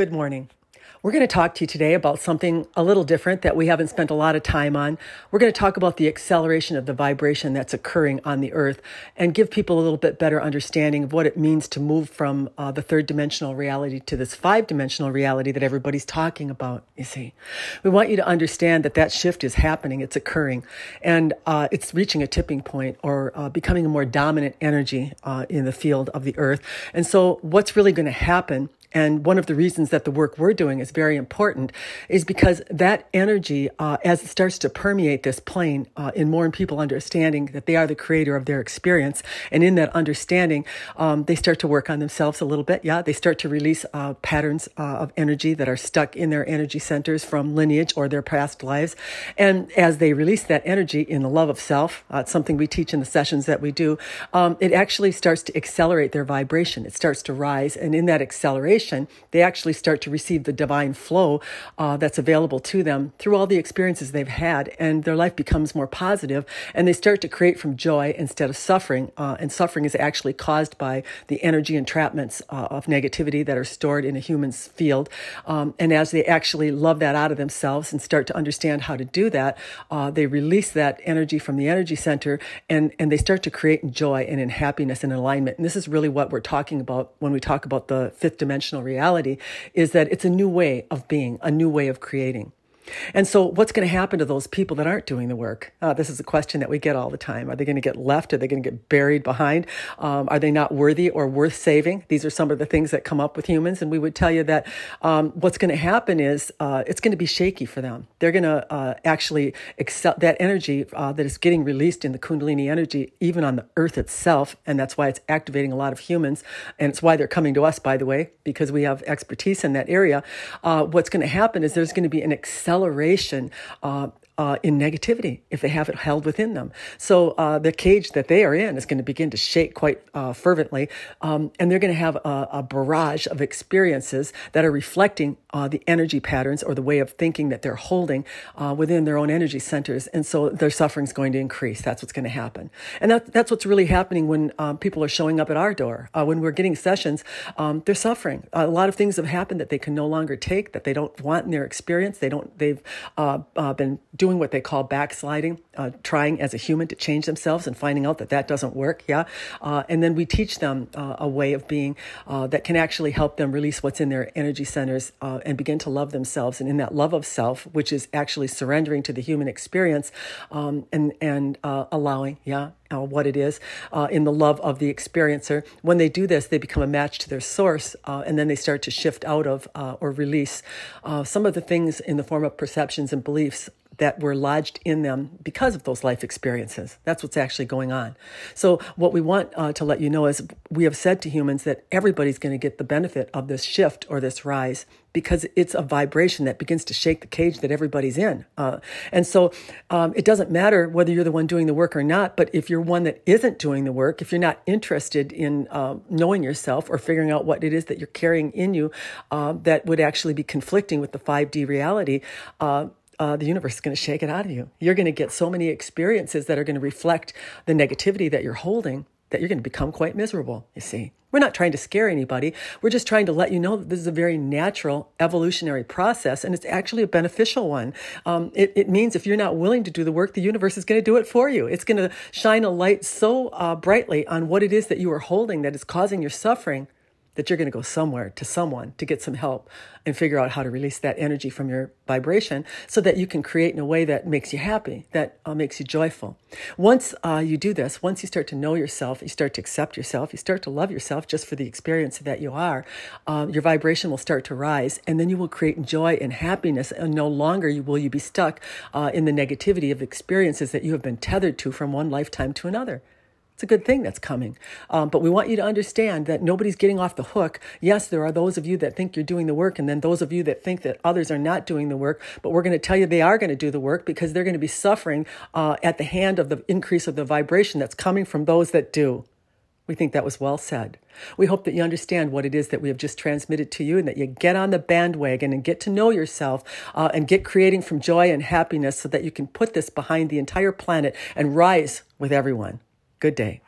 Good morning. We're going to talk to you today about something a little different that we haven't spent a lot of time on. We're going to talk about the acceleration of the vibration that's occurring on the earth and give people a little bit better understanding of what it means to move from the third dimensional reality to this 5-dimensional reality that everybody's talking about, you see. We want you to understand that that shift is happening, it's occurring, and it's reaching a tipping point or becoming a more dominant energy in the field of the earth. And so what's really going to happen, and one of the reasons that the work we're doing is very important, is because that energy, as it starts to permeate this plane, in more people understanding that they are the creator of their experience, and in that understanding, they start to work on themselves a little bit. Yeah, they start to release patterns of energy that are stuck in their energy centers from lineage or their past lives. And as they release that energy in the love of self, it's something we teach in the sessions that we do, it actually starts to accelerate their vibration. It starts to rise, and in that acceleration, they actually start to receive the divine flow that's available to them through all the experiences they've had, and their life becomes more positive, and they start to create from joy instead of suffering. And suffering is actually caused by the energy entrapments of negativity that are stored in a human's field. And as they actually love that out of themselves and start to understand how to do that, they release that energy from the energy center, and they start to create in joy and in happiness and alignment. And this is really what we're talking about when we talk about the fifth dimensional reality, is that it's a new way of being, a new way of creating. And so what's going to happen to those people that aren't doing the work? This is a question that we get all the time. Are they going to get left? Are they going to get buried behind? Are they not worthy or worth saving? These are some of the things that come up with humans. And we would tell you that what's going to happen is it's going to be shaky for them. They're going to actually accept that energy that is getting released in the Kundalini energy, even on the earth itself. And that's why it's activating a lot of humans. And it's why they're coming to us, by the way, because we have expertise in that area. What's going to happen is there's going to be an acceleration in negativity if they have it held within them. So the cage that they are in is going to begin to shake quite fervently, and they're going to have a barrage of experiences that are reflecting the energy patterns or the way of thinking that they're holding within their own energy centers. And so their suffering is going to increase. That's what's going to happen. And that's what's really happening when people are showing up at our door. When we're getting sessions, they're suffering. A lot of things have happened that they can no longer take, that they don't want in their experience. They've been doing what they call backsliding, trying as a human to change themselves and finding out that that doesn't work. Yeah. And then we teach them a way of being that can actually help them release what's in their energy centers and begin to love themselves. And in that love of self, which is actually surrendering to the human experience and allowing, what it is in the love of the experiencer. When they do this, they become a match to their source, and then they start to shift out of or release some of the things in the form of perceptions and beliefs that were lodged in them because of those life experiences. That's what's actually going on. So what we want to let you know is we have said to humans that everybody's going to get the benefit of this shift or this rise because it's a vibration that begins to shake the cage that everybody's in. And so it doesn't matter whether you're the one doing the work or not, but if you're one that isn't doing the work, if you're not interested in knowing yourself or figuring out what it is that you're carrying in you that would actually be conflicting with the 5D reality, the universe is going to shake it out of you. You're going to get so many experiences that are going to reflect the negativity that you're holding that you're going to become quite miserable, you see. We're not trying to scare anybody. We're just trying to let you know that this is a very natural evolutionary process, and it's actually a beneficial one. It means if you're not willing to do the work, the universe is going to do it for you. It's going to shine a light so brightly on what it is that you are holding that is causing your suffering that you're going to go somewhere to someone to get some help and figure out how to release that energy from your vibration so that you can create in a way that makes you happy, that makes you joyful. Once you do this, once you start to know yourself, you start to accept yourself, you start to love yourself just for the experience that you are, your vibration will start to rise, and then you will create joy and happiness, and no longer will you be stuck in the negativity of experiences that you have been tethered to from one lifetime to another. It's a good thing that's coming. But we want you to understand that nobody's getting off the hook. Yes, there are those of you that think you're doing the work, and then those of you that think that others are not doing the work. But we're going to tell you they are going to do the work because they're going to be suffering at the hand of the increase of the vibration that's coming from those that do. We think that was well said. We hope that you understand what it is that we have just transmitted to you, and that you get on the bandwagon and get to know yourself and get creating from joy and happiness so that you can put this behind the entire planet and rise with everyone. Good day.